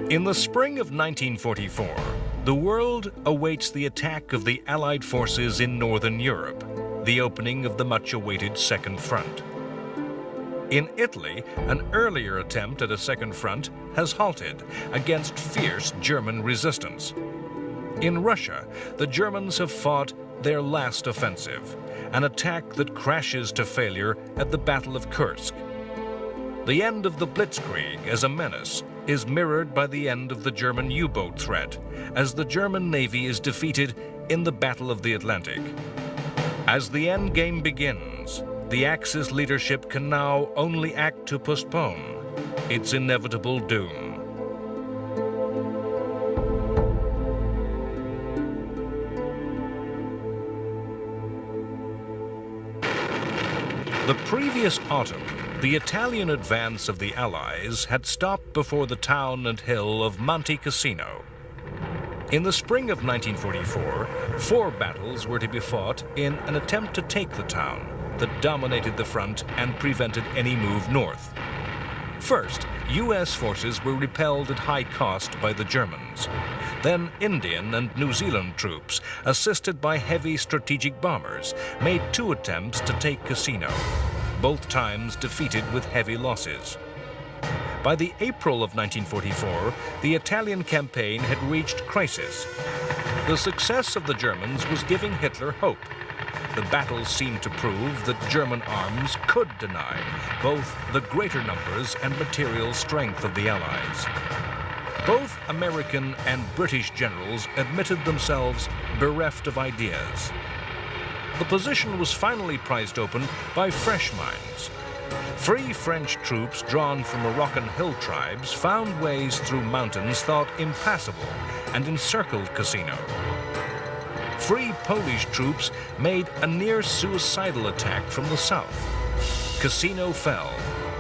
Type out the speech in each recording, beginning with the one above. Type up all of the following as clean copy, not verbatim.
In the spring of 1944, the world awaits the attack of the Allied forces in Northern Europe, the opening of the much-awaited Second Front. In Italy, an earlier attempt at a second front has halted against fierce German resistance. In Russia, the Germans have fought their last offensive, an attack that crashes to failure at the Battle of Kursk. The end of the Blitzkrieg as a menace is mirrored by the end of the German U-boat threat, as the German Navy is defeated in the Battle of the Atlantic. As the endgame begins, the Axis leadership can now only act to postpone its inevitable doom. The previous autumn, the Italian advance of the Allies had stopped before the town and hill of Monte Cassino. In the spring of 1944, 4 battles were to be fought in an attempt to take the town that dominated the front and prevented any move north. First, U.S. forces were repelled at high cost by the Germans. Then Indian and New Zealand troops, assisted by heavy strategic bombers, made 2 attempts to take Cassino, both times defeated with heavy losses. By the April of 1944, the Italian campaign had reached crisis. The success of the Germans was giving Hitler hope. The battles seemed to prove that German arms could deny both the greater numbers and material strength of the Allies. Both American and British generals admitted themselves bereft of ideas. The position was finally prized open by fresh minds. Free French troops drawn from Moroccan hill tribes found ways through mountains thought impassable and encircled Cassino. Free Polish troops made a near-suicidal attack from the south. Cassino fell,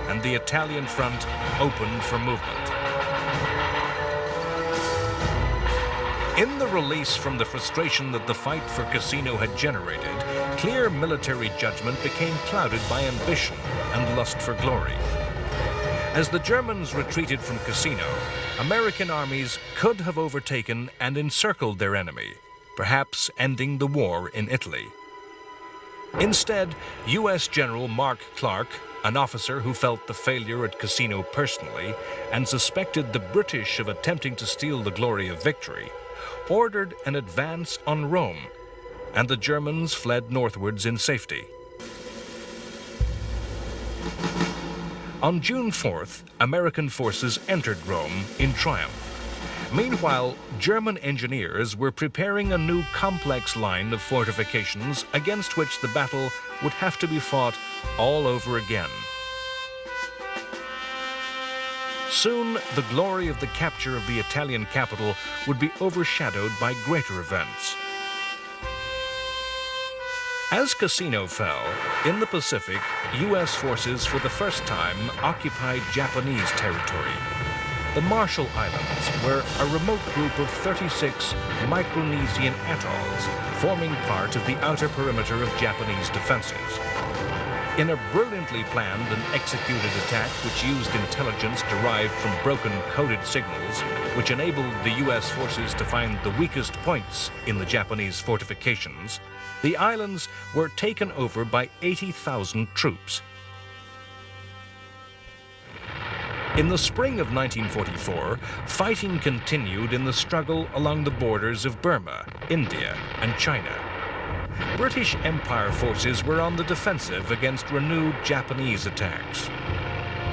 and the Italian front opened for movement. In the release from the frustration that the fight for Cassino had generated, clear military judgment became clouded by ambition and lust for glory. As the Germans retreated from Cassino, American armies could have overtaken and encircled their enemy, perhaps ending the war in Italy. Instead, U.S. General Mark Clark, an officer who felt the failure at Cassino personally and suspected the British of attempting to steal the glory of victory, ordered an advance on Rome, and the Germans fled northwards in safety. On June 4th, American forces entered Rome in triumph. Meanwhile, German engineers were preparing a new complex line of fortifications against which the battle would have to be fought all over again. Soon, the glory of the capture of the Italian capital would be overshadowed by greater events. As Cassino fell, in the Pacific, U.S. forces for the first time occupied Japanese territory. The Marshall Islands were a remote group of 36 Micronesian atolls forming part of the outer perimeter of Japanese defenses. In a brilliantly planned and executed attack which used intelligence derived from broken coded signals, which enabled the U.S. forces to find the weakest points in the Japanese fortifications, the islands were taken over by 80,000 troops. In the spring of 1944, fighting continued in the struggle along the borders of Burma, India, and China. British Empire forces were on the defensive against renewed Japanese attacks.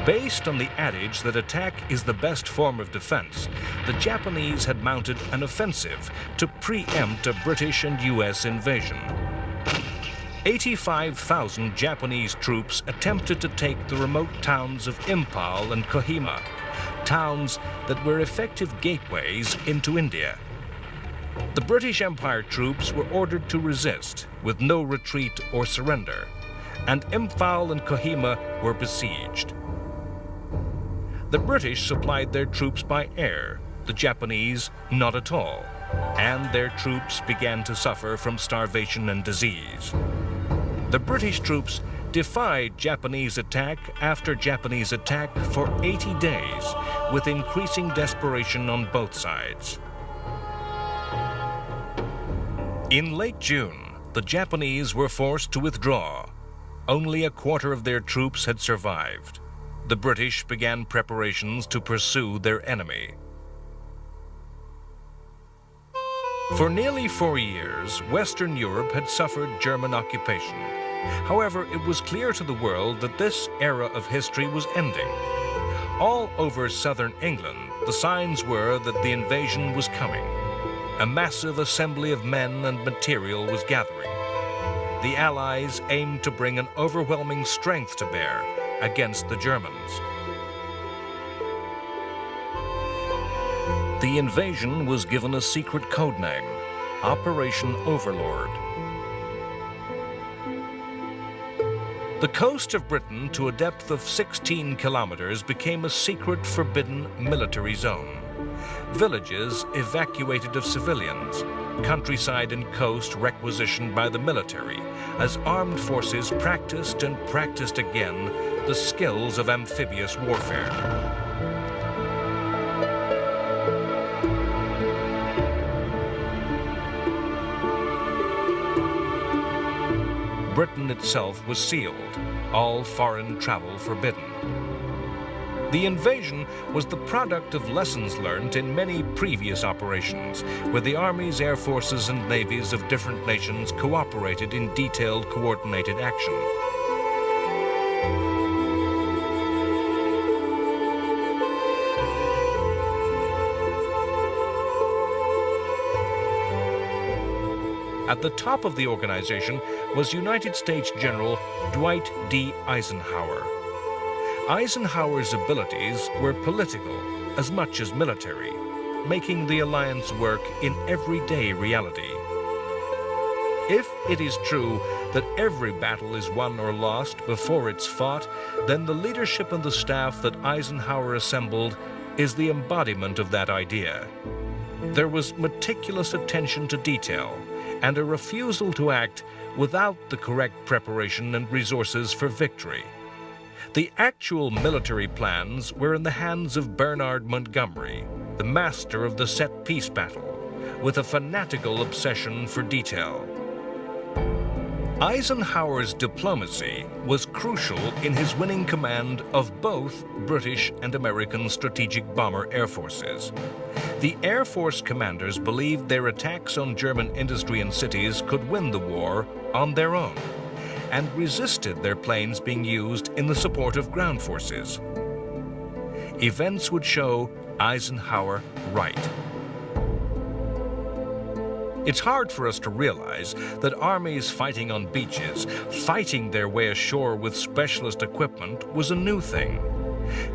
Based on the adage that attack is the best form of defense, the Japanese had mounted an offensive to preempt a British and U.S. invasion. 85,000 Japanese troops attempted to take the remote towns of Impal and Kohima, towns that were effective gateways into India. The British Empire troops were ordered to resist, with no retreat or surrender, and Imphal and Kohima were besieged. The British supplied their troops by air, the Japanese not at all, and their troops began to suffer from starvation and disease. The British troops defied Japanese attack after Japanese attack for 80 days, with increasing desperation on both sides. In late June, the Japanese were forced to withdraw. Only a quarter of their troops had survived. The British began preparations to pursue their enemy. For nearly 4 years, Western Europe had suffered German occupation. However, it was clear to the world that this era of history was ending. All over southern England, the signs were that the invasion was coming. A massive assembly of men and material was gathering. The Allies aimed to bring an overwhelming strength to bear against the Germans. The invasion was given a secret codename, Operation Overlord. The coast of Britain, to a depth of 16 kilometers, became a secret forbidden military zone. Villages evacuated of civilians, countryside and coast requisitioned by the military, as armed forces practiced and practiced again the skills of amphibious warfare. Britain itself was sealed, all foreign travel forbidden. The invasion was the product of lessons learned in many previous operations, where the armies, air forces, and navies of different nations cooperated in detailed, coordinated action. At the top of the organization was United States General Dwight D. Eisenhower. Eisenhower's abilities were political as much as military, making the alliance work in everyday reality. If it is true that every battle is won or lost before it's fought, then the leadership and the staff that Eisenhower assembled is the embodiment of that idea. There was meticulous attention to detail and a refusal to act without the correct preparation and resources for victory. The actual military plans were in the hands of Bernard Montgomery, the master of the set-piece battle, with a fanatical obsession for detail. Eisenhower's diplomacy was crucial in his winning command of both British and American strategic bomber air forces. The Air Force commanders believed their attacks on German industry and cities could win the war on their own, and resisted their planes being used in the support of ground forces. Events would show Eisenhower right. It's hard for us to realize that armies fighting on beaches, fighting their way ashore with specialist equipment, was a new thing.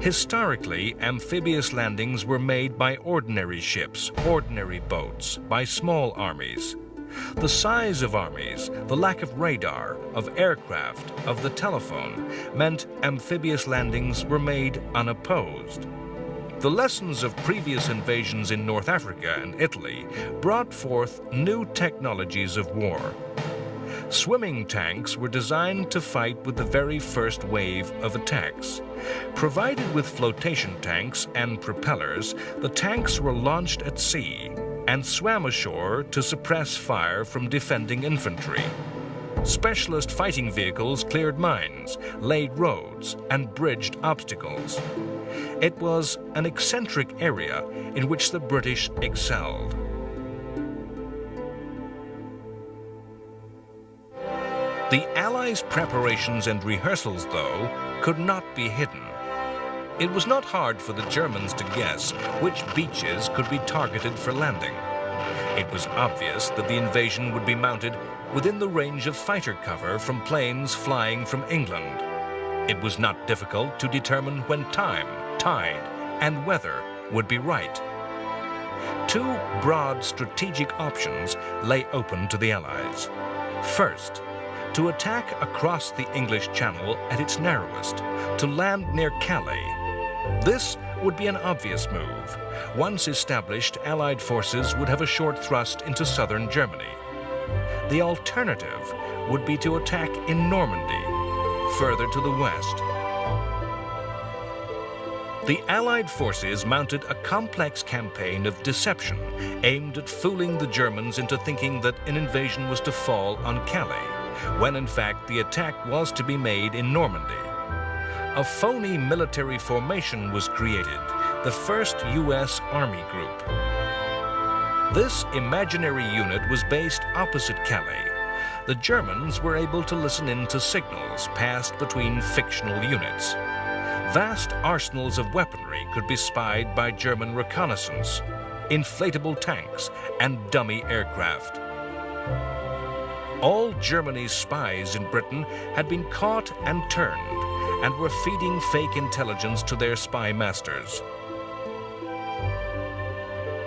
Historically, amphibious landings were made by ordinary ships, ordinary boats, by small armies. The size of armies, the lack of radar, of aircraft, of the telephone, meant amphibious landings were made unopposed. The lessons of previous invasions in North Africa and Italy brought forth new technologies of war. Swimming tanks were designed to fight with the very first wave of attacks. Provided with flotation tanks and propellers, the tanks were launched at sea and swam ashore to suppress fire from defending infantry. Specialist fighting vehicles cleared mines, laid roads, and bridged obstacles. It was an eccentric area in which the British excelled. The Allies' preparations and rehearsals, though, could not be hidden. It was not hard for the Germans to guess which beaches could be targeted for landing. It was obvious that the invasion would be mounted within the range of fighter cover from planes flying from England. It was not difficult to determine when time, tide, and weather would be right. Two broad strategic options lay open to the Allies. First, to attack across the English Channel at its narrowest, to land near Calais. This would be an obvious move. Once established, Allied forces would have a short thrust into southern Germany. The alternative would be to attack in Normandy. further to the west. The Allied forces mounted a complex campaign of deception aimed at fooling the Germans into thinking that an invasion was to fall on Calais, when in fact the attack was to be made in Normandy. A phony military formation was created, the 1st U.S. Army Group. This imaginary unit was based opposite Calais. The Germans were able to listen in to signals passed between fictional units. Vast arsenals of weaponry could be spied by German reconnaissance, inflatable tanks, and dummy aircraft. All Germany's spies in Britain had been caught and turned, and were feeding fake intelligence to their spy masters.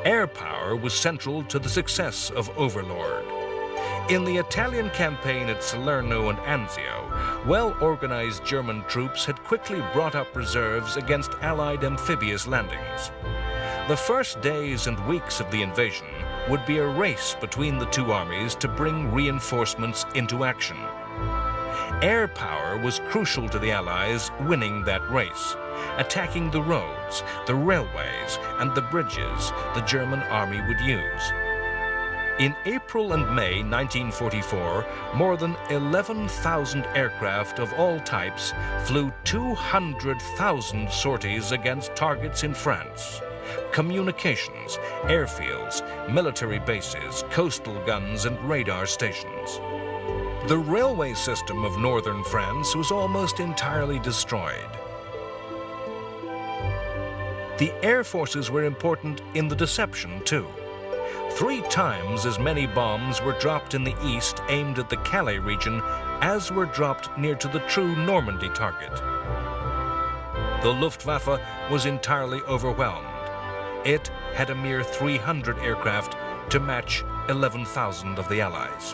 Air power was central to the success of Overlord. In the Italian campaign at Salerno and Anzio, well-organized German troops had quickly brought up reserves against Allied amphibious landings. The first days and weeks of the invasion would be a race between the two armies to bring reinforcements into action. Air power was crucial to the Allies winning that race, attacking the roads, the railways, and the bridges the German army would use. In April and May 1944, more than 11,000 aircraft of all types flew 200,000 sorties against targets in France. Communications, airfields, military bases, coastal guns, and radar stations. The railway system of northern France was almost entirely destroyed. The air forces were important in the deception, too. 3 times as many bombs were dropped in the east aimed at the Calais region as were dropped near to the true Normandy target. The Luftwaffe was entirely overwhelmed. It had a mere 300 aircraft to match 11,000 of the Allies.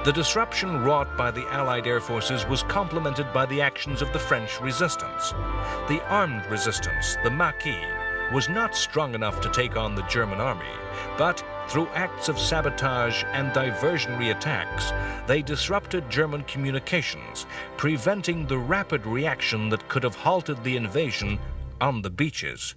The disruption wrought by the Allied air forces was complemented by the actions of the French resistance. The armed resistance, the Maquis, was not strong enough to take on the German army, but through acts of sabotage and diversionary attacks, they disrupted German communications, preventing the rapid reaction that could have halted the invasion on the beaches.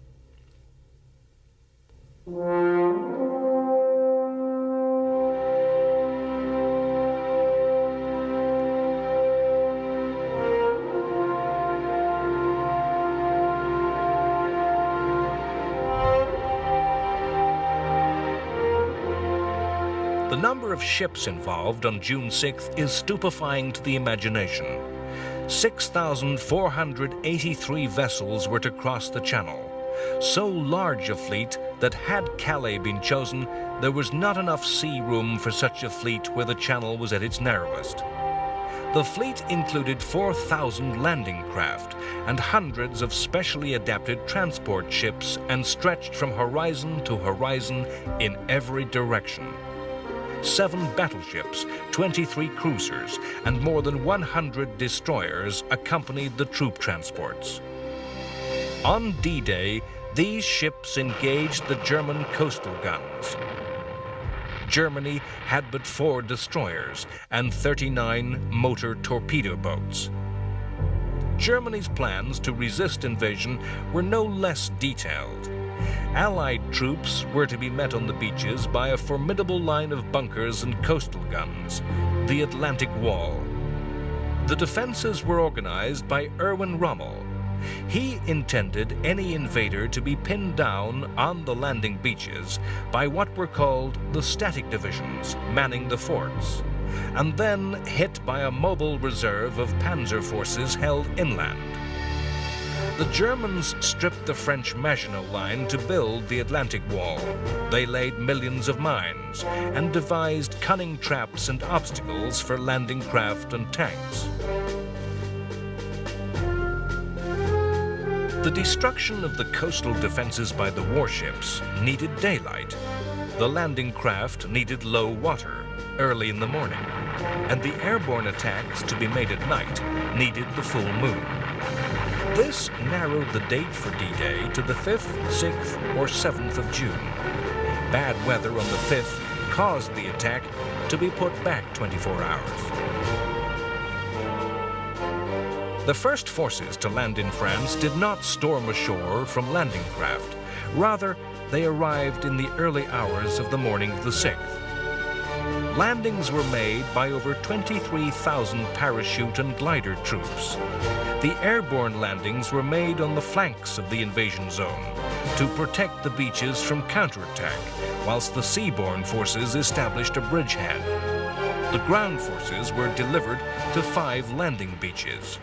The number of ships involved on June 6th is stupefying to the imagination. 6,483 vessels were to cross the Channel. So large a fleet that had Calais been chosen, there was not enough sea room for such a fleet where the Channel was at its narrowest. The fleet included 4,000 landing craft and hundreds of specially adapted transport ships and stretched from horizon to horizon in every direction. 7 battleships, 23 cruisers, and more than 100 destroyers accompanied the troop transports. On D-Day, these ships engaged the German coastal guns. Germany had but 4 destroyers and 39 motor torpedo boats. Germany's plans to resist invasion were no less detailed. Allied troops were to be met on the beaches by a formidable line of bunkers and coastal guns, the Atlantic Wall. The defenses were organized by Erwin Rommel. He intended any invader to be pinned down on the landing beaches by what were called the static divisions manning the forts, and then hit by a mobile reserve of panzer forces held inland. The Germans stripped the French Maginot Line to build the Atlantic Wall. They laid millions of mines and devised cunning traps and obstacles for landing craft and tanks. The destruction of the coastal defenses by the warships needed daylight. The landing craft needed low water, early in the morning, and the airborne attacks to be made at night needed the full moon. This narrowed the date for D-Day to the 5th, 6th, or 7th of June. Bad weather on the 5th caused the attack to be put back 24 hours. The first forces to land in France did not storm ashore from landing craft. Rather, they arrived in the early hours of the morning of the 6th. Landings were made by over 23,000 parachute and glider troops. The airborne landings were made on the flanks of the invasion zone to protect the beaches from counterattack, whilst the seaborne forces established a bridgehead. The ground forces were delivered to 5 landing beaches.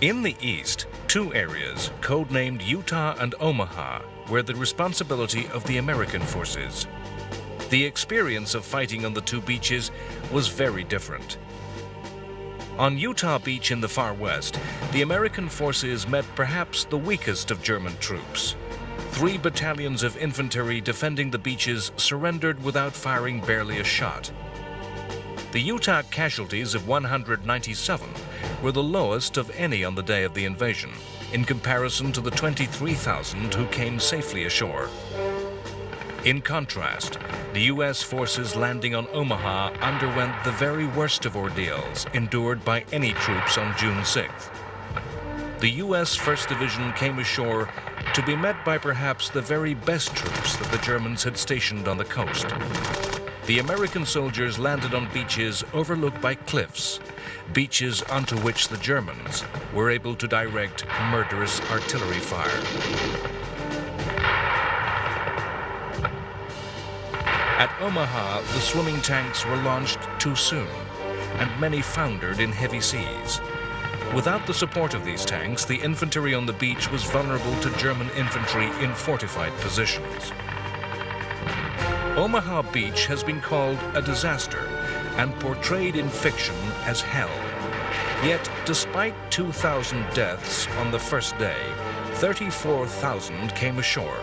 In the east, 2 areas, codenamed Utah and Omaha, were the responsibility of the American forces. The experience of fighting on the 2 beaches was very different. On Utah Beach in the far west, the American forces met perhaps the weakest of German troops. 3 battalions of infantry defending the beaches surrendered without firing barely a shot. The Utah casualties of 197 were the lowest of any on the day of the invasion, in comparison to the 23,000 who came safely ashore. In contrast, the U.S. forces landing on Omaha underwent the very worst of ordeals endured by any troops on June 6th. The U.S. 1st Division came ashore to be met by perhaps the very best troops that the Germans had stationed on the coast. The American soldiers landed on beaches overlooked by cliffs, beaches onto which the Germans were able to direct murderous artillery fire. At Omaha, the swimming tanks were launched too soon, and many foundered in heavy seas. Without the support of these tanks, the infantry on the beach was vulnerable to German infantry in fortified positions. Omaha Beach has been called a disaster and portrayed in fiction as hell. Yet, despite 2,000 deaths on the first day, 34,000 came ashore.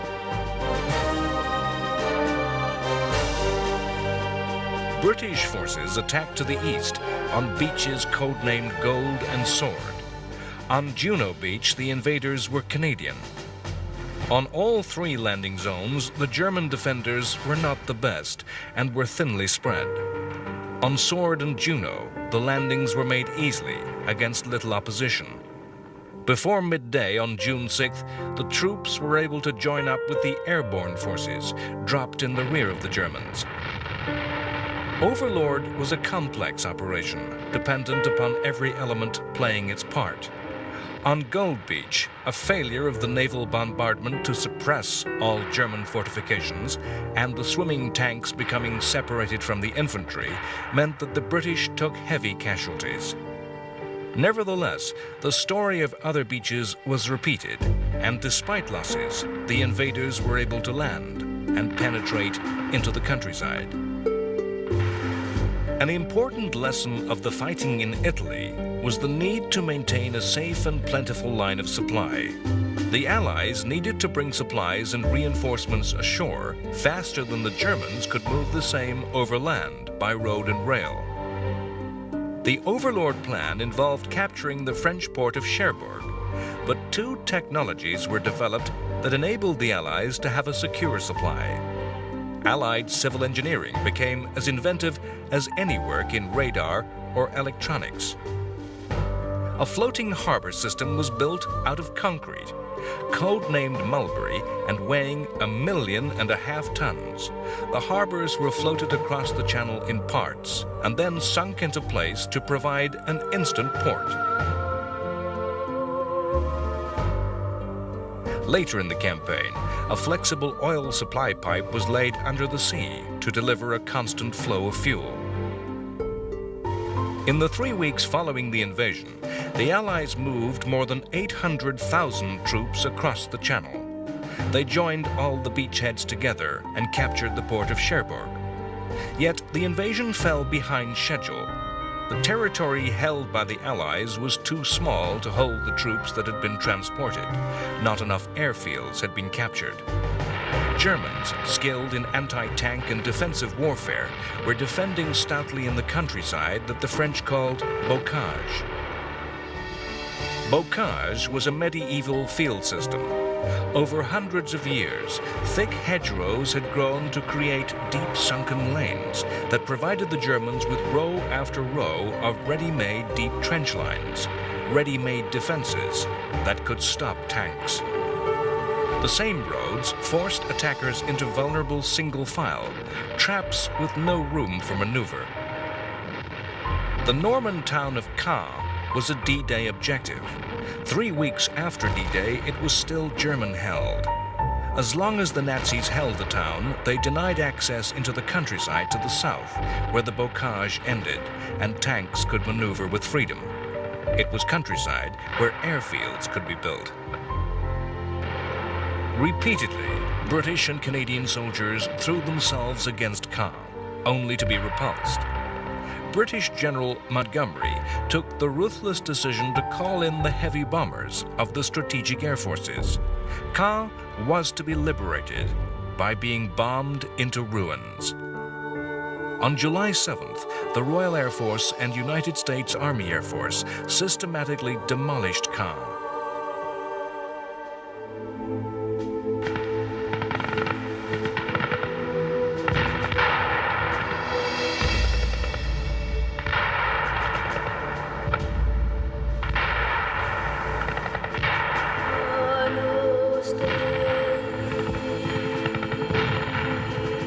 British forces attacked to the east on beaches codenamed Gold and Sword. On Juno Beach, the invaders were Canadian. On all 3 landing zones, the German defenders were not the best and were thinly spread. On Sword and Juno, the landings were made easily against little opposition. Before midday on June 6th, the troops were able to join up with the airborne forces, dropped in the rear of the Germans. Overlord was a complex operation, dependent upon every element playing its part. On Gold Beach, a failure of the naval bombardment to suppress all German fortifications and the swimming tanks becoming separated from the infantry meant that the British took heavy casualties. Nevertheless, the story of other beaches was repeated, and despite losses, the invaders were able to land and penetrate into the countryside. An important lesson of the fighting in Italy was the need to maintain a safe and plentiful line of supply. The Allies needed to bring supplies and reinforcements ashore faster than the Germans could move the same overland by road and rail. The Overlord plan involved capturing the French port of Cherbourg, but 2 technologies were developed that enabled the Allies to have a secure supply. Allied civil engineering became as inventive as any work in radar or electronics. A floating harbor system was built out of concrete, codenamed Mulberry and weighing 1.5 million tons. The harbors were floated across the channel in parts and then sunk into place to provide an instant port. Later in the campaign, a flexible oil supply pipe was laid under the sea to deliver a constant flow of fuel. In the 3 weeks following the invasion, the Allies moved more than 800,000 troops across the channel. They joined all the beachheads together and captured the port of Cherbourg. Yet the invasion fell behind schedule. The territory held by the Allies was too small to hold the troops that had been transported. Not enough airfields had been captured. Germans, skilled in anti-tank and defensive warfare, were defending stoutly in the countryside that the French called bocage. Bocage was a medieval field system. Over hundreds of years, thick hedgerows had grown to create deep sunken lanes that provided the Germans with row after row of ready-made deep trench lines. ready-made defenses that could stop tanks. The same roads forced attackers into vulnerable single file, traps with no room for maneuver. The Norman town of Caen was a D-Day objective. 3 weeks after D-Day, it was still German-held. As long as the Nazis held the town, they denied access into the countryside to the south, where the bocage ended, and tanks could maneuver with freedom. It was countryside where airfields could be built. Repeatedly, British and Canadian soldiers threw themselves against Caen, only to be repulsed. British General Montgomery took the ruthless decision to call in the heavy bombers of the Strategic Air Forces. Caen was to be liberated by being bombed into ruins. On July 7th, the Royal Air Force and United States Army Air Force systematically demolished Caen.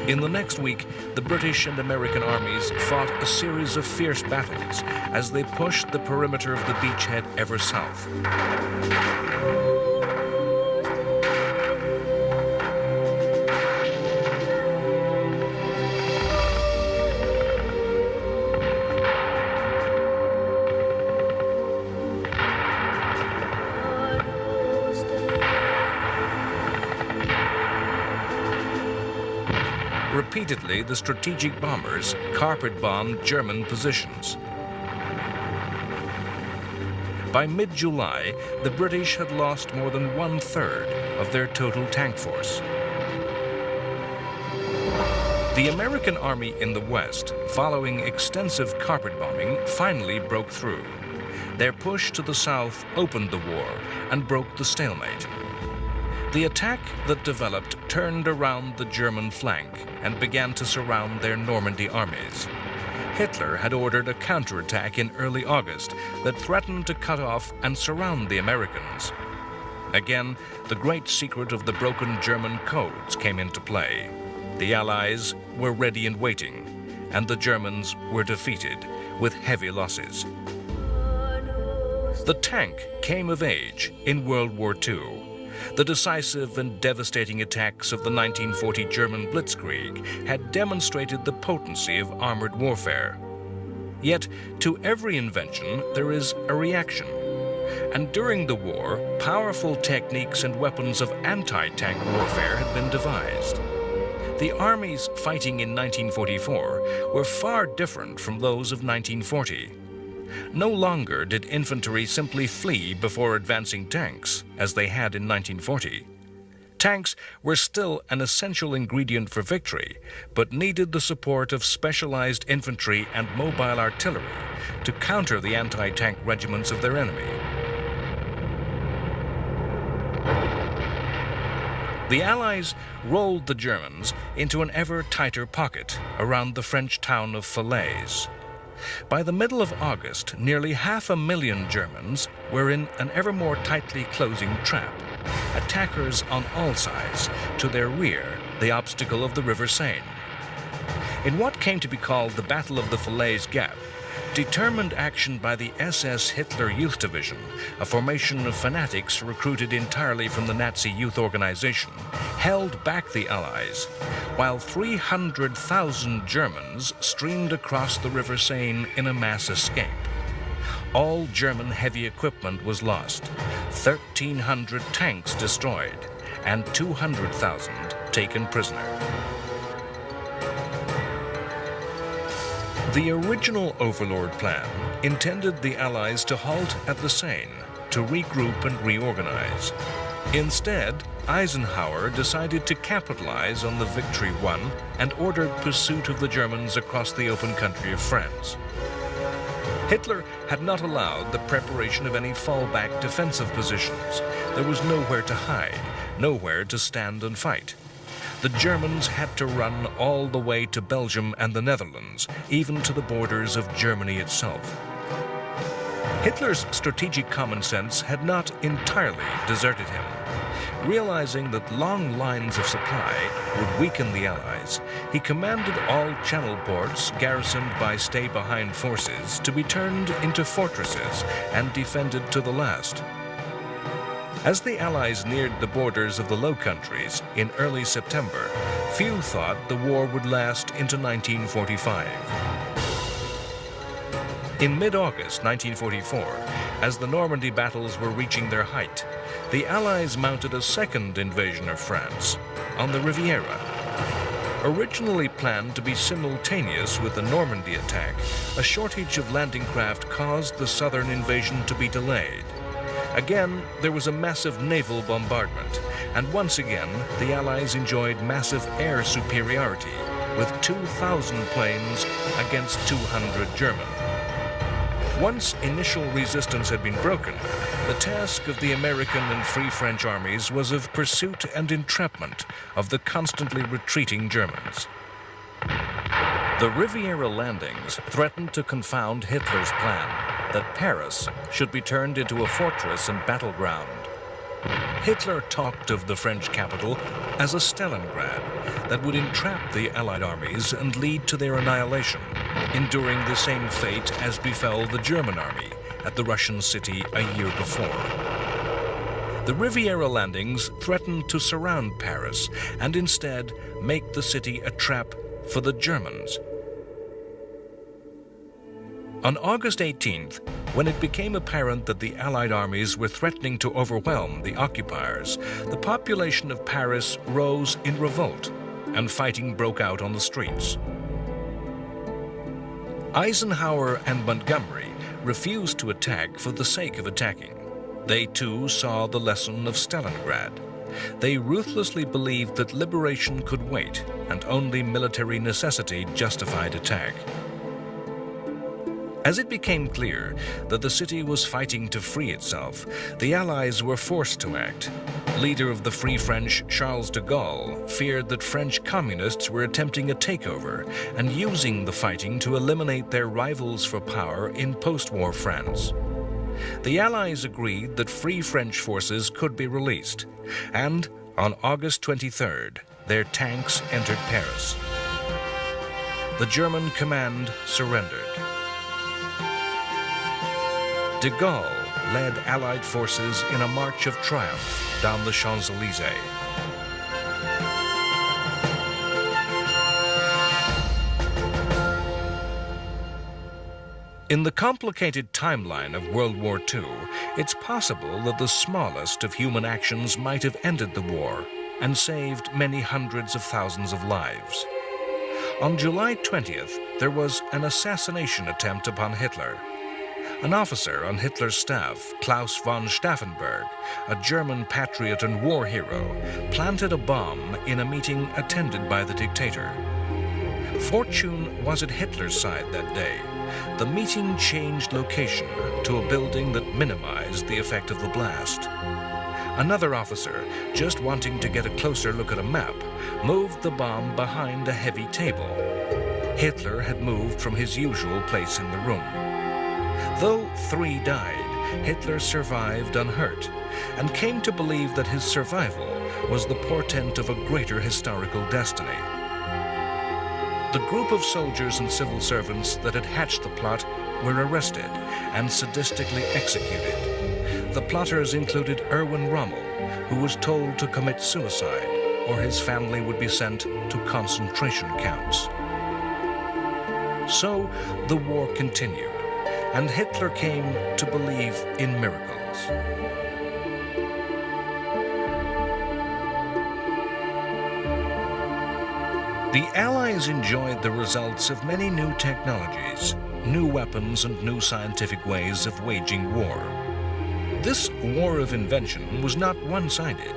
In the next week, the British and American armies fought a series of fierce battles as they pushed the perimeter of the beachhead ever south. Repeatedly, the strategic bombers carpet-bombed German positions. By mid-July, the British had lost more than 1/3 of their total tank force. The American army in the west, following extensive carpet bombing, finally broke through. Their push to the south opened the war and broke the stalemate. The attack that developed turned around the German flank and began to surround their Normandy armies. Hitler had ordered a counterattack in early August that threatened to cut off and surround the Americans. Again, the great secret of the broken German codes came into play. The Allies were ready and waiting, and the Germans were defeated with heavy losses. The tank came of age in World War II. The decisive and devastating attacks of the 1940 German Blitzkrieg had demonstrated the potency of armored warfare. Yet, to every invention, there is a reaction. And during the war, powerful techniques and weapons of anti-tank warfare had been devised. The armies fighting in 1944 were far different from those of 1940. No longer did infantry simply flee before advancing tanks, as they had in 1940. Tanks were still an essential ingredient for victory, but needed the support of specialized infantry and mobile artillery to counter the anti-tank regiments of their enemy. The Allies rolled the Germans into an ever tighter pocket around the French town of Falaise. By the middle of August, nearly 500,000 Germans were in an ever more tightly closing trap. Attackers on all sides, to their rear, the obstacle of the River Seine. In what came to be called the Battle of the Falaise Gap, determined action by the SS Hitler Youth Division, a formation of fanatics recruited entirely from the Nazi youth organization, held back the Allies, while 300,000 Germans streamed across the River Seine in a mass escape. All German heavy equipment was lost, 1,300 tanks destroyed, and 200,000 taken prisoner. The original Overlord plan intended the Allies to halt at the Seine, to regroup and reorganize. Instead, Eisenhower decided to capitalize on the victory won and ordered pursuit of the Germans across the open country of France. Hitler had not allowed the preparation of any fallback defensive positions. There was nowhere to hide, nowhere to stand and fight. The Germans had to run all the way to Belgium and the Netherlands, even to the borders of Germany itself. Hitler's strategic common sense had not entirely deserted him. Realizing that long lines of supply would weaken the Allies, he commanded all channel ports garrisoned by stay-behind forces to be turned into fortresses and defended to the last. As the Allies neared the borders of the Low Countries in early September, few thought the war would last into 1945. In mid-August 1944, as the Normandy battles were reaching their height, the Allies mounted a second invasion of France on the Riviera. Originally planned to be simultaneous with the Normandy attack, a shortage of landing craft caused the southern invasion to be delayed. Again, there was a massive naval bombardment, and once again, the Allies enjoyed massive air superiority, with 2,000 planes against 200 German. Once initial resistance had been broken, the task of the American and Free French armies was of pursuit and entrapment of the constantly retreating Germans. The Riviera landings threatened to confound Hitler's plan that Paris should be turned into a fortress and battleground. Hitler talked of the French capital as a Stalingrad that would entrap the Allied armies and lead to their annihilation, enduring the same fate as befell the German army at the Russian city a year before. The Riviera landings threatened to surround Paris and instead make the city a trap for the Germans. On August 18th, when it became apparent that the Allied armies were threatening to overwhelm the occupiers, the population of Paris rose in revolt, and fighting broke out on the streets. Eisenhower and Montgomery refused to attack for the sake of attacking. They too saw the lesson of Stalingrad. They ruthlessly believed that liberation could wait, and only military necessity justified attack. As it became clear that the city was fighting to free itself, the Allies were forced to act. Leader of the Free French, Charles de Gaulle, feared that French communists were attempting a takeover and using the fighting to eliminate their rivals for power in post-war France. The Allies agreed that Free French forces could be released, and on August 23rd, their tanks entered Paris. The German command surrendered. De Gaulle led Allied forces in a march of triumph down the Champs-Élysées. In the complicated timeline of World War II, it's possible that the smallest of human actions might have ended the war and saved many hundreds of thousands of lives. On July 20th, there was an assassination attempt upon Hitler. An officer on Hitler's staff, Klaus von Stauffenberg, a German patriot and war hero, planted a bomb in a meeting attended by the dictator. Fortune was at Hitler's side that day. The meeting changed location to a building that minimized the effect of the blast. Another officer, just wanting to get a closer look at a map, moved the bomb behind a heavy table. Hitler had moved from his usual place in the room. Though 3 died, Hitler survived unhurt and came to believe that his survival was the portent of a greater historical destiny. The group of soldiers and civil servants that had hatched the plot were arrested and sadistically executed. The plotters included Erwin Rommel, who was told to commit suicide or his family would be sent to concentration camps. So the war continued, and Hitler came to believe in miracles. The Allies enjoyed the results of many new technologies, new weapons, and new scientific ways of waging war. This war of invention was not one-sided.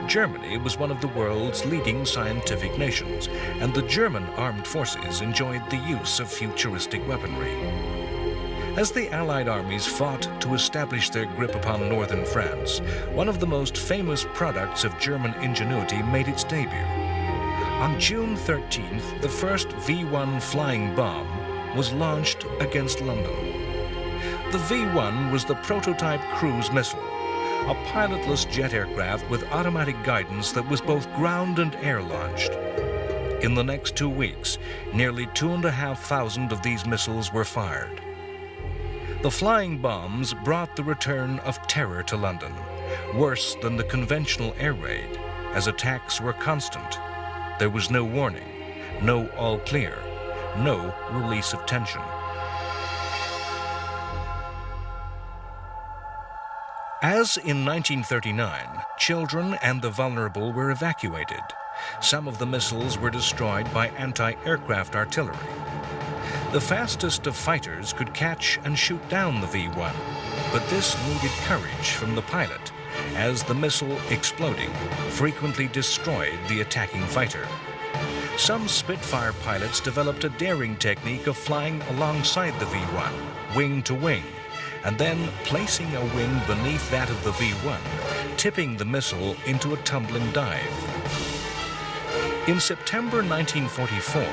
Germany was one of the world's leading scientific nations, and the German armed forces enjoyed the use of futuristic weaponry. As the Allied armies fought to establish their grip upon northern France, one of the most famous products of German ingenuity made its debut. On June 13th, the first V-1 flying bomb was launched against London. The V-1 was the prototype cruise missile, a pilotless jet aircraft with automatic guidance that was both ground and air-launched. In the next 2 weeks, nearly 2,500 of these missiles were fired. The flying bombs brought the return of terror to London, worse than the conventional air raid, as attacks were constant. There was no warning, no all clear, no release of tension. As in 1939, children and the vulnerable were evacuated. Some of the missiles were destroyed by anti-aircraft artillery. The fastest of fighters could catch and shoot down the V-1, but this needed courage from the pilot, as the missile exploding frequently destroyed the attacking fighter. Some Spitfire pilots developed a daring technique of flying alongside the V-1, wing to wing, and then placing a wing beneath that of the V-1, tipping the missile into a tumbling dive. In September 1944,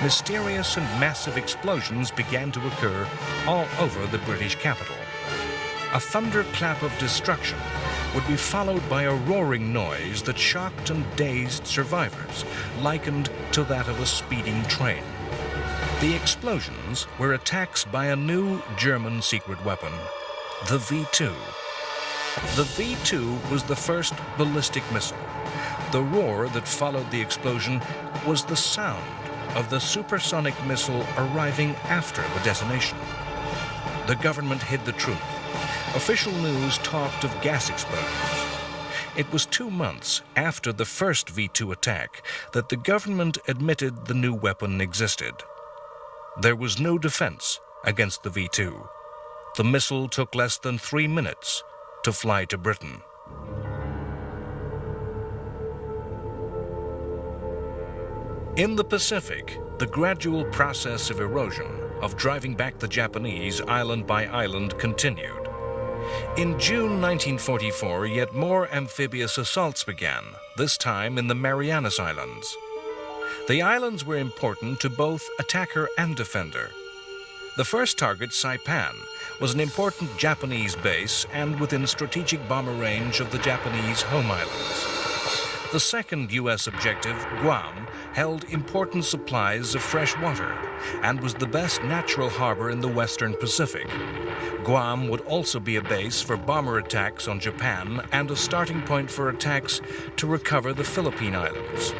mysterious and massive explosions began to occur all over the British capital. A thunderclap of destruction would be followed by a roaring noise that shocked and dazed survivors, likened to that of a speeding train. The explosions were attacks by a new German secret weapon, the V-2. The V-2 was the first ballistic missile. The roar that followed the explosion was the sound of the supersonic missile arriving after the detonation. The government hid the truth. Official news talked of gas explosions. It was 2 months after the first V-2 attack that the government admitted the new weapon existed. There was no defense against the V-2. The missile took less than 3 minutes to fly to Britain. In the Pacific, the gradual process of erosion, of driving back the Japanese island by island, continued. In June 1944, yet more amphibious assaults began, this time in the Marianas Islands. The islands were important to both attacker and defender. The first target, Saipan, was an important Japanese base and within strategic bomber range of the Japanese home islands. The second U.S. objective, Guam, held important supplies of fresh water and was the best natural harbor in the Western Pacific. Guam would also be a base for bomber attacks on Japan and a starting point for attacks to recover the Philippine Islands.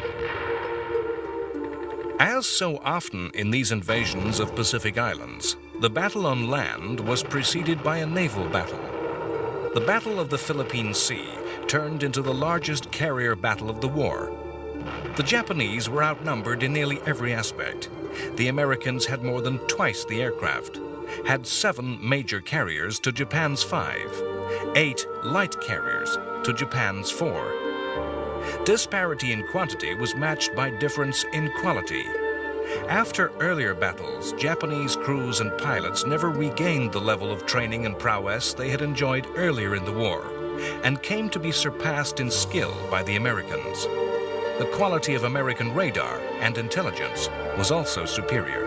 As so often in these invasions of Pacific islands, the battle on land was preceded by a naval battle. The Battle of the Philippine Sea turned into the largest carrier battle of the war. The Japanese were outnumbered in nearly every aspect. The Americans had more than twice the aircraft, had 7 major carriers to Japan's 5, 8 light carriers to Japan's 4. Disparity in quantity was matched by difference in quality. After earlier battles, Japanese crews and pilots never regained the level of training and prowess they had enjoyed earlier in the war, and came to be surpassed in skill by the Americans. The quality of American radar and intelligence was also superior.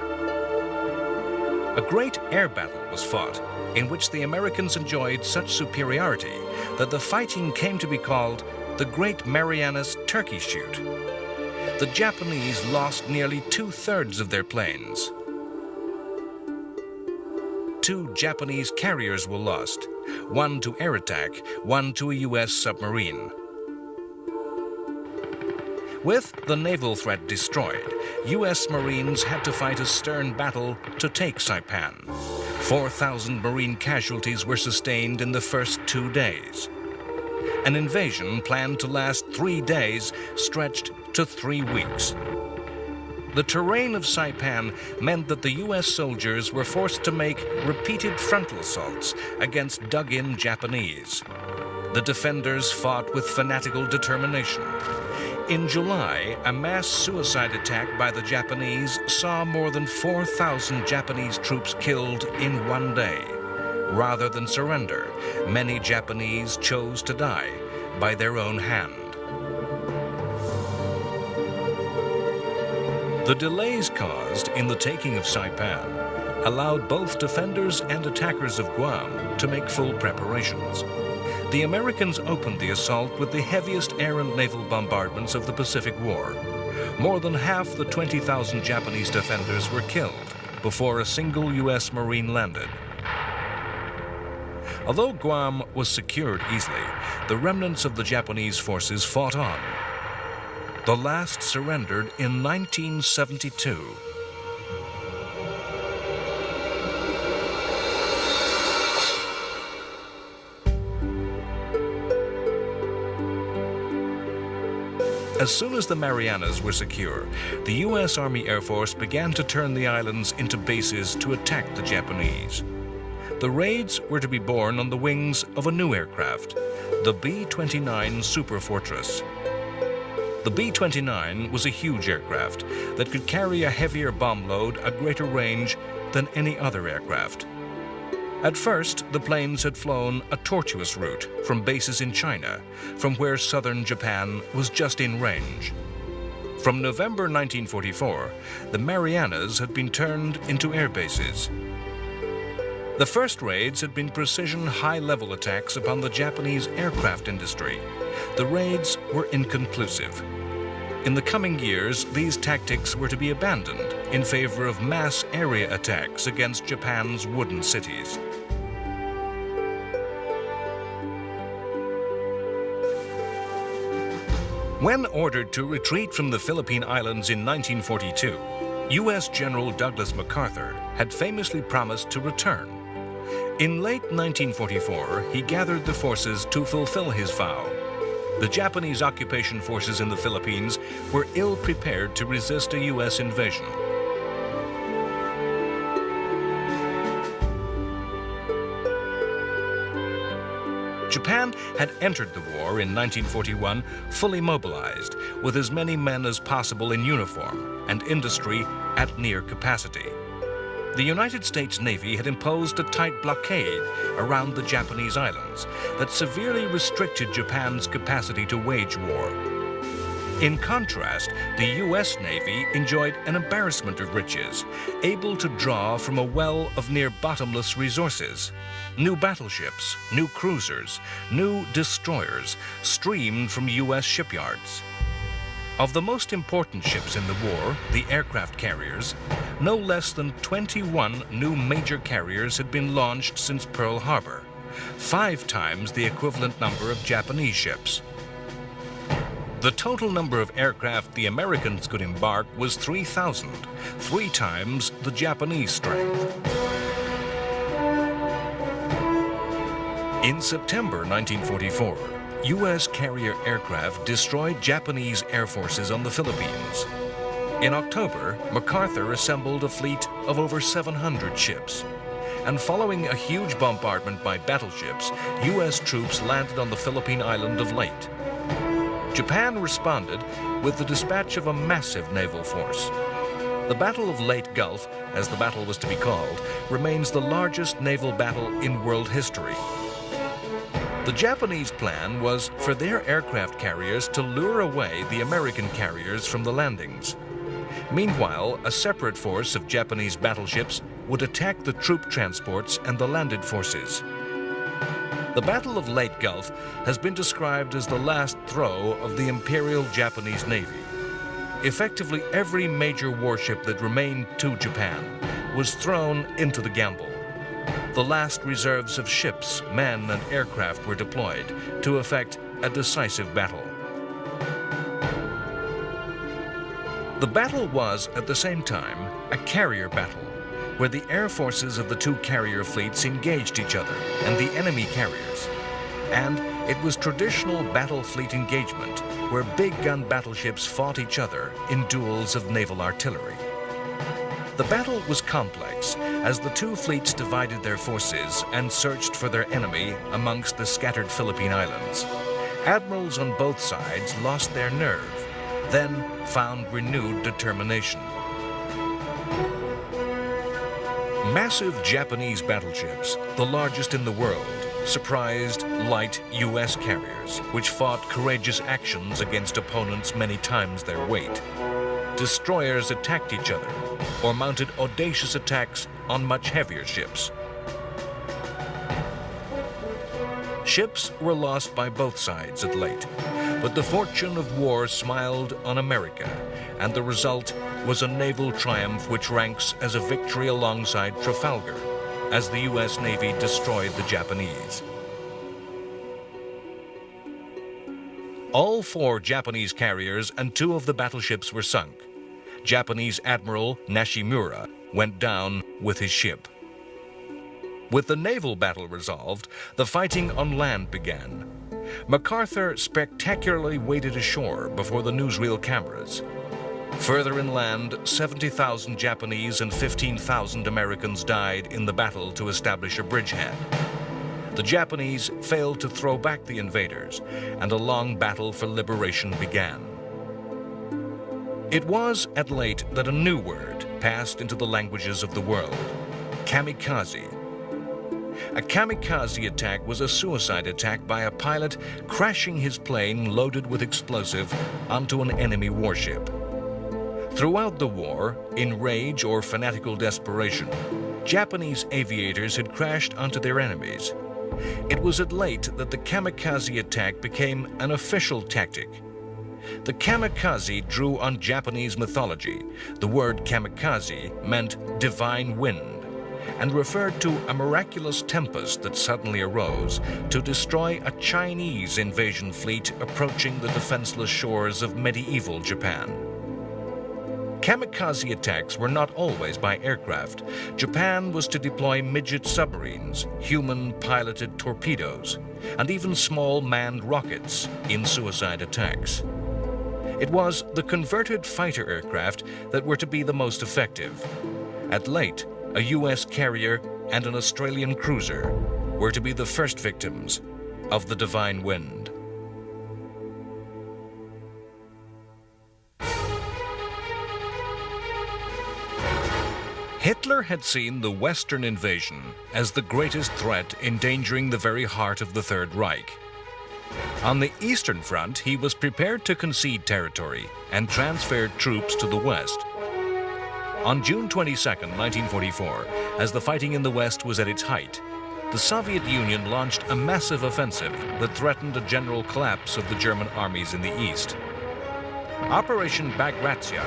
A great air battle was fought, in which the Americans enjoyed such superiority that the fighting came to be called the Great Marianas Turkey Shoot. The Japanese lost nearly 2/3 of their planes. 2 Japanese carriers were lost, 1 to air attack, 1 to a U.S. submarine. With the naval threat destroyed, U.S. Marines had to fight a stern battle to take Saipan. 4,000 Marine casualties were sustained in the first 2 days. An invasion planned to last 3 days stretched to 3 weeks. The terrain of Saipan meant that the U.S. soldiers were forced to make repeated frontal assaults against dug-in Japanese. The defenders fought with fanatical determination. In July, a mass suicide attack by the Japanese saw more than 4,000 Japanese troops killed in 1 day. Rather than surrender, many Japanese chose to die by their own hand. The delays caused in the taking of Saipan allowed both defenders and attackers of Guam to make full preparations. The Americans opened the assault with the heaviest air and naval bombardments of the Pacific War. More than half the 20,000 Japanese defenders were killed before a single U.S. Marine landed. Although Guam was secured easily, the remnants of the Japanese forces fought on. The last surrendered in 1972. As soon as the Marianas were secure, the U.S. Army Air Force began to turn the islands into bases to attack the Japanese. The raids were to be borne on the wings of a new aircraft, the B-29 Super Fortress. The B-29 was a huge aircraft that could carry a heavier bomb load at greater range than any other aircraft. At first, the planes had flown a tortuous route from bases in China, from where southern Japan was just in range. From November 1944, the Marianas had been turned into air bases. The first raids had been precision high-level attacks upon the Japanese aircraft industry. The raids were inconclusive. In the coming years, these tactics were to be abandoned in favor of mass area attacks against Japan's wooden cities. When ordered to retreat from the Philippine Islands in 1942, U.S. General Douglas MacArthur had famously promised to return. In late 1944, he gathered the forces to fulfill his vow. The Japanese occupation forces in the Philippines were ill-prepared to resist a U.S. invasion. Japan had entered the war in 1941 fully mobilized, with as many men as possible in uniform and industry at near capacity. The United States Navy had imposed a tight blockade around the Japanese islands that severely restricted Japan's capacity to wage war. In contrast, the U.S. Navy enjoyed an embarrassment of riches, able to draw from a well of near-bottomless resources. New battleships, new cruisers, new destroyers streamed from U.S. shipyards. Of the most important ships in the war, the aircraft carriers, no less than 21 new major carriers had been launched since Pearl Harbor, 5 times the equivalent number of Japanese ships. The total number of aircraft the Americans could embark was 3,000, 3 times the Japanese strength. In September 1944, U.S. carrier aircraft destroyed Japanese air forces on the Philippines. In October, MacArthur assembled a fleet of over 700 ships. And following a huge bombardment by battleships, U.S. troops landed on the Philippine island of Leyte. Japan responded with the dispatch of a massive naval force. The Battle of Leyte Gulf, as the battle was to be called, remains the largest naval battle in world history. The Japanese plan was for their aircraft carriers to lure away the American carriers from the landings. Meanwhile, a separate force of Japanese battleships would attack the troop transports and the landed forces. The Battle of Leyte Gulf has been described as the last throw of the Imperial Japanese Navy. Effectively, every major warship that remained to Japan was thrown into the gamble. The last reserves of ships, men, and aircraft were deployed to effect a decisive battle. The battle was, at the same time, a carrier battle, where the air forces of the 2 carrier fleets engaged each other and the enemy carriers. And it was traditional battle fleet engagement, where big gun battleships fought each other in duels of naval artillery. The battle was complex, as the 2 fleets divided their forces and searched for their enemy amongst the scattered Philippine islands. Admirals on both sides lost their nerve, then found renewed determination. Massive Japanese battleships, the largest in the world, surprised light U.S. carriers, which fought courageous actions against opponents many times their weight. destroyers attacked each other or mounted audacious attacks on much heavier ships. Ships were lost by both sides at Leyte, but the fortune of war smiled on America, and the result was a naval triumph which ranks as a victory alongside Trafalgar, as the U.S. Navy destroyed the Japanese. All 4 Japanese carriers and 2 of the battleships were sunk. Japanese Admiral Nishimura went down with his ship. With the naval battle resolved, the fighting on land began. MacArthur spectacularly waded ashore before the newsreel cameras. Further inland, 70,000 Japanese and 15,000 Americans died in the battle to establish a bridgehead. The Japanese failed to throw back the invaders, and a long battle for liberation began. It was at Leyte that a new word passed into the languages of the world: kamikaze. A kamikaze attack was a suicide attack by a pilot crashing his plane loaded with explosive onto an enemy warship. Throughout the war, in rage or fanatical desperation, Japanese aviators had crashed onto their enemies. It was at Leyte that the kamikaze attack became an official tactic. The kamikaze drew on Japanese mythology. The word kamikaze meant divine wind, and referred to a miraculous tempest that suddenly arose to destroy a Chinese invasion fleet approaching the defenseless shores of medieval Japan. Kamikaze attacks were not always by aircraft. Japan was to deploy midget submarines, human-piloted torpedoes, and even small manned rockets in suicide attacks. It was the converted fighter aircraft that were to be the most effective. At Leyte, a U.S. carrier and an Australian cruiser were to be the first victims of the divine wind. Hitler had seen the Western invasion as the greatest threat endangering the very heart of the Third Reich. On the Eastern Front, he was prepared to concede territory and transferred troops to the West. On June 22, 1944, as the fighting in the West was at its height, the Soviet Union launched a massive offensive that threatened a general collapse of the German armies in the East. Operation Bagration,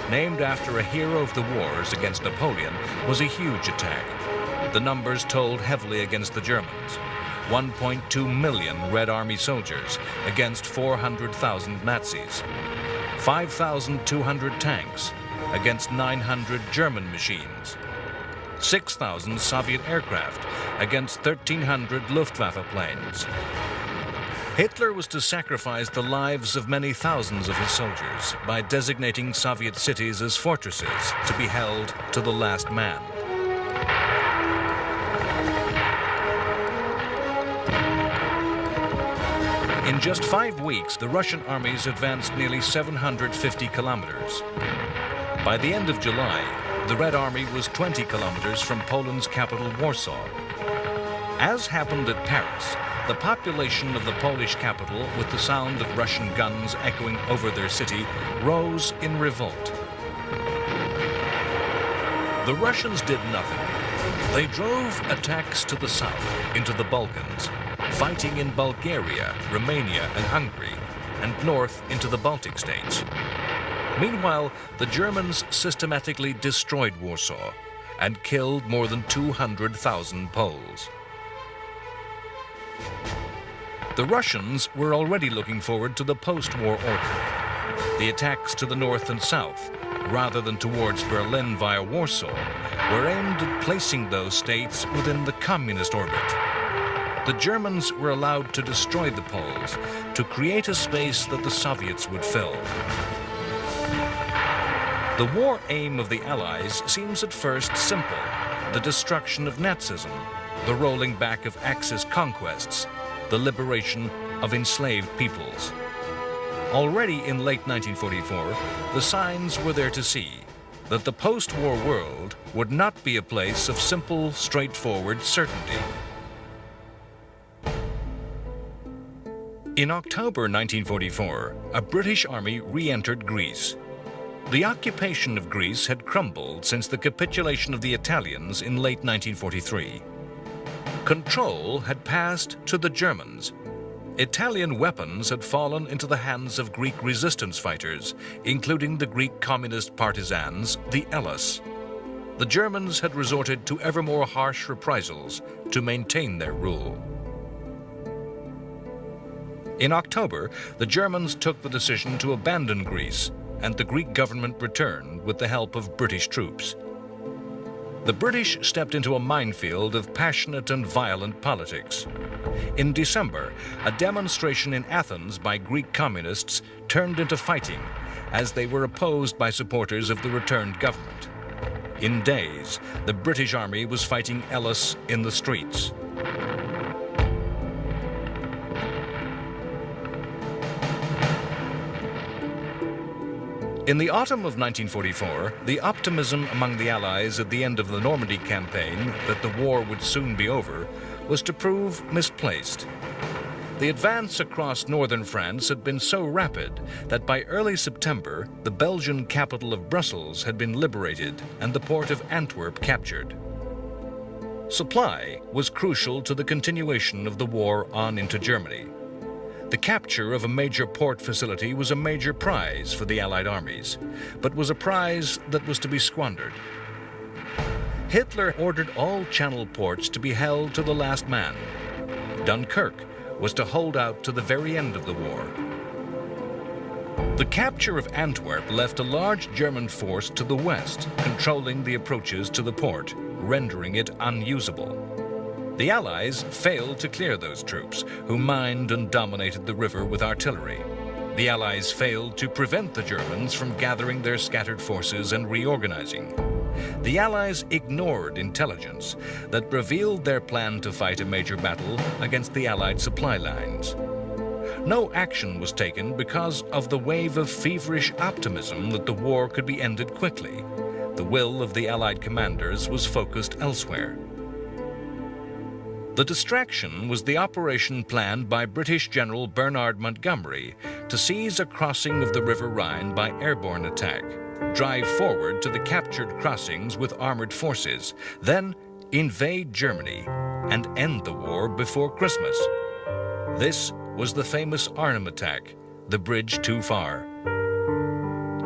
named after a hero of the wars against Napoleon, was a huge attack. The numbers told heavily against the Germans. 1.2 million Red Army soldiers against 400,000 Nazis. 5,200 tanks against 900 German machines. 6,000 Soviet aircraft against 1,300 Luftwaffe planes. Hitler was to sacrifice the lives of many thousands of his soldiers by designating Soviet cities as fortresses to be held to the last man. In just 5 weeks, the Russian armies advanced nearly 750 kilometers. By the end of July, the Red Army was 20 kilometers from Poland's capital, Warsaw. As happened at Paris, the population of the Polish capital, with the sound of Russian guns echoing over their city, rose in revolt. The Russians did nothing. They drove attacks to the south, into the Balkans, fighting in Bulgaria, Romania, and Hungary, and north into the Baltic states. Meanwhile, the Germans systematically destroyed Warsaw and killed more than 200,000 Poles. The Russians were already looking forward to the post-war order. The attacks to the north and south, rather than towards Berlin via Warsaw, were aimed at placing those states within the communist orbit. The Germans were allowed to destroy the Poles, to create a space that the Soviets would fill. The war aim of the Allies seems at first simple: the destruction of Nazism, the rolling back of Axis conquests, the liberation of enslaved peoples. Already in late 1944, the signs were there to see that the post-war world would not be a place of simple, straightforward certainty. In October 1944, a British army re-entered Greece. The occupation of Greece had crumbled since the capitulation of the Italians in late 1943. Control had passed to the Germans. Italian weapons had fallen into the hands of Greek resistance fighters, including the Greek communist partisans, the Hellas. The Germans had resorted to ever more harsh reprisals to maintain their rule. In October, the Germans took the decision to abandon Greece, and the Greek government returned with the help of British troops. The British stepped into a minefield of passionate and violent politics. In December, a demonstration in Athens by Greek communists turned into fighting as they were opposed by supporters of the returned government. In days, the British army was fighting Hellas in the streets. In the autumn of 1944, the optimism among the Allies at the end of the Normandy campaign that the war would soon be over was to prove misplaced. The advance across northern France had been so rapid that by early September, the Belgian capital of Brussels had been liberated and the port of Antwerp captured. Supply was crucial to the continuation of the war on into Germany. The capture of a major port facility was a major prize for the Allied armies, but was a prize that was to be squandered. Hitler ordered all Channel ports to be held to the last man. Dunkirk was to hold out to the very end of the war. The capture of Antwerp left a large German force to the west, controlling the approaches to the port, rendering it unusable. The Allies failed to clear those troops, who mined and dominated the river with artillery. The Allies failed to prevent the Germans from gathering their scattered forces and reorganizing. The Allies ignored intelligence that revealed their plan to fight a major battle against the Allied supply lines. No action was taken because of the wave of feverish optimism that the war could be ended quickly. The will of the Allied commanders was focused elsewhere. The distraction was the operation planned by British General Bernard Montgomery to seize a crossing of the River Rhine by airborne attack, drive forward to the captured crossings with armored forces, then invade Germany and end the war before Christmas. This was the famous Arnhem attack, the bridge too far.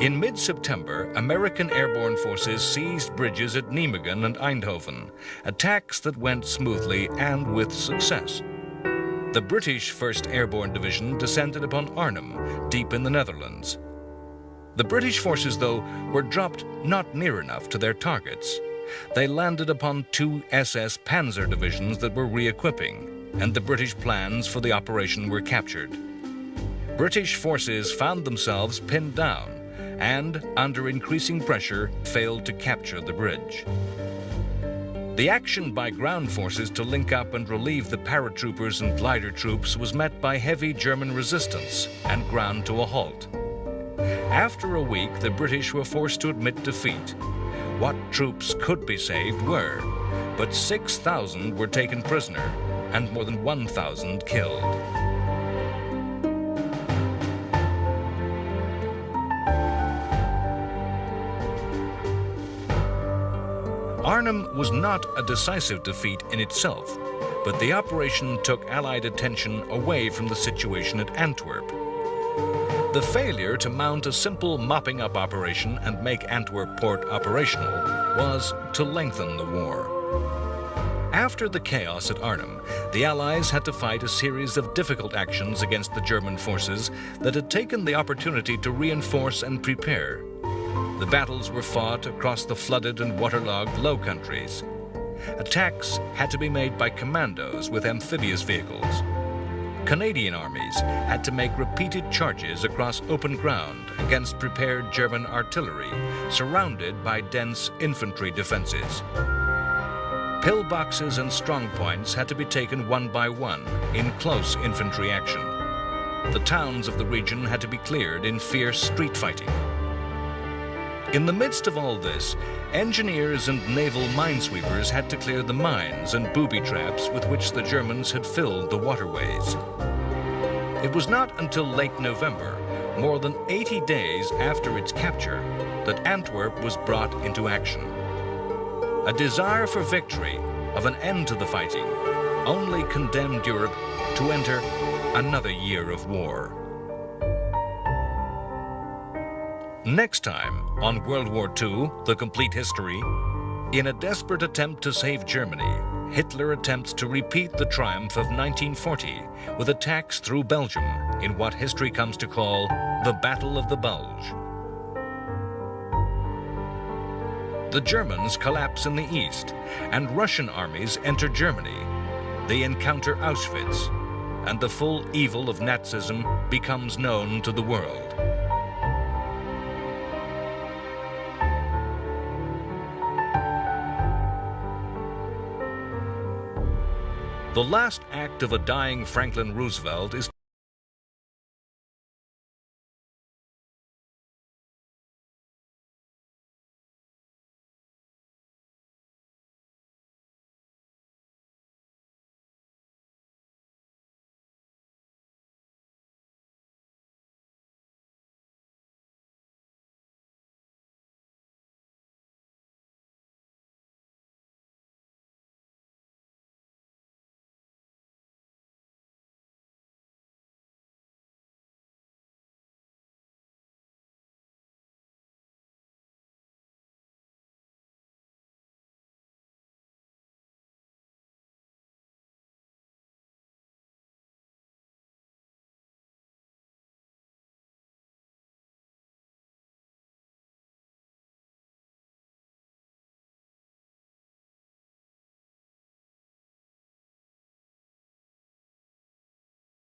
In mid-September, American airborne forces seized bridges at Nijmegen and Eindhoven, attacks that went smoothly and with success. The British 1st Airborne Division descended upon Arnhem, deep in the Netherlands. The British forces, though, were dropped not near enough to their targets. They landed upon 2 SS Panzer divisions that were re-equipping, and the British plans for the operation were captured. British forces found themselves pinned down, and, under increasing pressure, failed to capture the bridge. The action by ground forces to link up and relieve the paratroopers and glider troops was met by heavy German resistance and ground to a halt. After a week, the British were forced to admit defeat. What troops could be saved were, but 6,000 were taken prisoner and more than 1,000 killed. Arnhem was not a decisive defeat in itself, but the operation took Allied attention away from the situation at Antwerp. The failure to mount a simple mopping-up operation and make Antwerp port operational was to lengthen the war. After the chaos at Arnhem, the Allies had to fight a series of difficult actions against the German forces that had taken the opportunity to reinforce and prepare. The battles were fought across the flooded and waterlogged Low Countries. Attacks had to be made by commandos with amphibious vehicles. Canadian armies had to make repeated charges across open ground against prepared German artillery, surrounded by dense infantry defenses. Pillboxes and strongpoints had to be taken one by one in close infantry action. The towns of the region had to be cleared in fierce street fighting. In the midst of all this, engineers and naval minesweepers had to clear the mines and booby traps with which the Germans had filled the waterways. It was not until late November, more than 80 days after its capture, that Antwerp was brought into action. A desire for victory, of an end to the fighting, only condemned Europe to enter another year of war. Next time on World War II, The Complete History, in a desperate attempt to save Germany, Hitler attempts to repeat the triumph of 1940 with attacks through Belgium in what history comes to call the Battle of the Bulge. The Germans collapse in the east, and Russian armies enter Germany. They encounter Auschwitz, and the full evil of Nazism becomes known to the world. The last act of a dying Franklin Roosevelt is